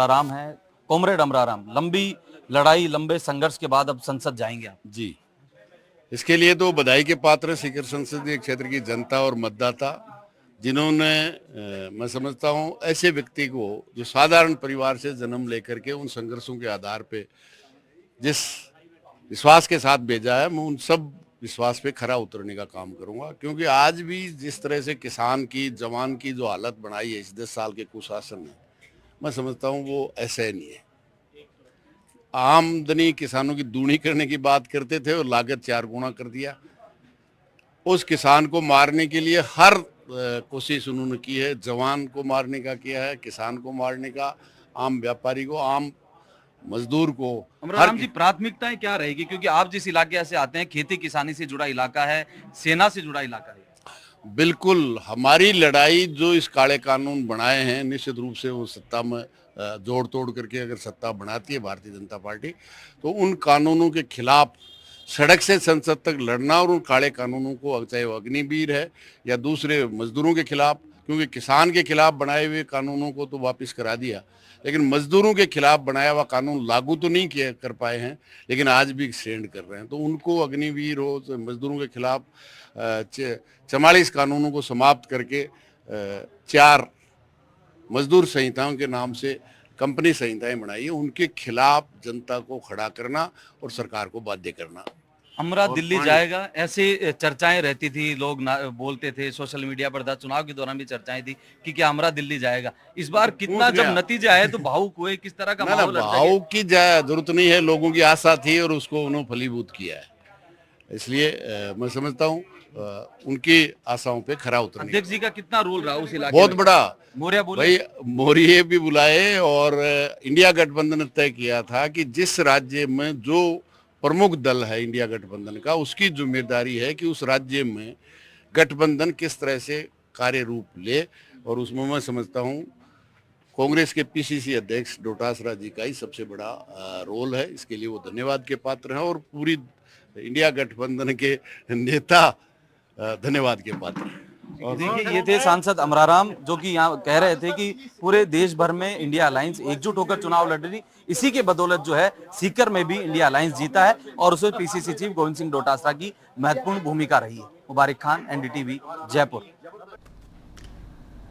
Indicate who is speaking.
Speaker 1: आराम है कॉमरेड अमराराम, लंबी लड़ाई लंबे संघर्ष के बाद अब संसद जाएंगे आप।
Speaker 2: जी, इसके लिए तो बधाई के पात्र सीकर संसदीय क्षेत्र की जनता और मतदाता, जिन्होंने मैं समझता हूं ऐसे व्यक्ति को जो साधारण परिवार से जन्म लेकर के उन संघर्षों के आधार पे जिस विश्वास के साथ भेजा है, मैं उन सब विश्वास पे खरा उतरने का काम करूंगा। क्योंकि आज भी जिस तरह से किसान की, जवान की जो हालत बनाई है इस 10 साल के कुशासन ने, मैं समझता हूं वो ऐसा ही नहीं है। आमदनी किसानों की दूनी करने की बात करते थे और लागत 4 गुना कर दिया। उस किसान को मारने के लिए हर कोशिश उन्होंने की है। जवान को मारने का किया है, किसान को मारने का, आम व्यापारी को, आम मजदूर को।
Speaker 1: अमराराम जी, प्राथमिकताएं क्या रहेगी, क्योंकि आप जिस इलाके से आते हैं खेती किसानी से जुड़ा इलाका है, सेना से जुड़ा इलाका है।
Speaker 2: बिल्कुल, हमारी लड़ाई जो इस काले कानून बनाए हैं, निश्चित रूप से वो सत्ता में जोड़ तोड़ करके अगर सत्ता बनाती है भारतीय जनता पार्टी, तो उन कानूनों के खिलाफ सड़क से संसद तक लड़ना और उन काले कानूनों को, चाहे वो अग्निवीर है या दूसरे मजदूरों के खिलाफ, क्योंकि किसान के खिलाफ बनाए हुए कानूनों को तो वापस करा दिया, लेकिन मजदूरों के खिलाफ बनाया हुआ कानून लागू तो नहीं किया कर पाए हैं, लेकिन आज भी एक्सटेंड कर रहे हैं। तो उनको अग्निवीर हो, मजदूरों के खिलाफ 44 कानूनों को समाप्त करके 4 मजदूर संहिताओं के नाम से कंपनी संहिताएं बनाई है, उनके खिलाफ जनता को खड़ा करना और सरकार को बाध्य करना।
Speaker 1: अमरा दिल्ली जाएगा, ऐसे चर्चाएं रहती थी, लोग बोलते थे, सोशल मीडिया पर था, चुनाव के दौरान भी चर्चाएं थी कि क्या अमरा दिल्ली जाएगा। इस बार कितना जब नतीजा है तो भावुक हुए, किस तरह का माहौल?
Speaker 2: भावुक की जरूरत नहीं है, लोगों की आशा थी और उसको उन्होंने फलीभूत किया है। इसलिए मैं समझता हूँ उनकी आशाओं पे खरा उतरने।
Speaker 1: अध्यक्ष जी का कितना रोल रहा उस इलाके
Speaker 2: बहुत
Speaker 1: में?
Speaker 2: बड़ा।
Speaker 1: मौर्य बोले
Speaker 2: भाई, मौर्य भी बुलाए और इंडिया गठबंधन ने तय किया था कि जिस राज्य में जो प्रमुख दल है इंडिया गठबंधन का, उसकी जिम्मेदारी है कि उस राज्य में गठबंधन किस तरह से कार्य रूप ले, और उसमें मैं समझता हूँ कांग्रेस के पीसीसी अध्यक्ष डोटासरा जी का ही सबसे बड़ा रोल है। इसके लिए वो धन्यवाद के पात्र हैं और पूरी इंडिया गठबंधन के नेता धन्यवाद के पात्र हैं।
Speaker 1: देखिए, ये थे सांसद अमराराम, जो कि यहाँ कह रहे थे कि पूरे देश भर में इंडिया अलायंस एकजुट होकर चुनाव लड़ रही, इसी के बदौलत जो है सीकर में भी इंडिया अलायंस जीता है और उसमें पीसीसी चीफ गोविंद सिंह डोटासरा की महत्वपूर्ण भूमिका रही है। मुबारक खान, एनडीटीवी, जयपुर।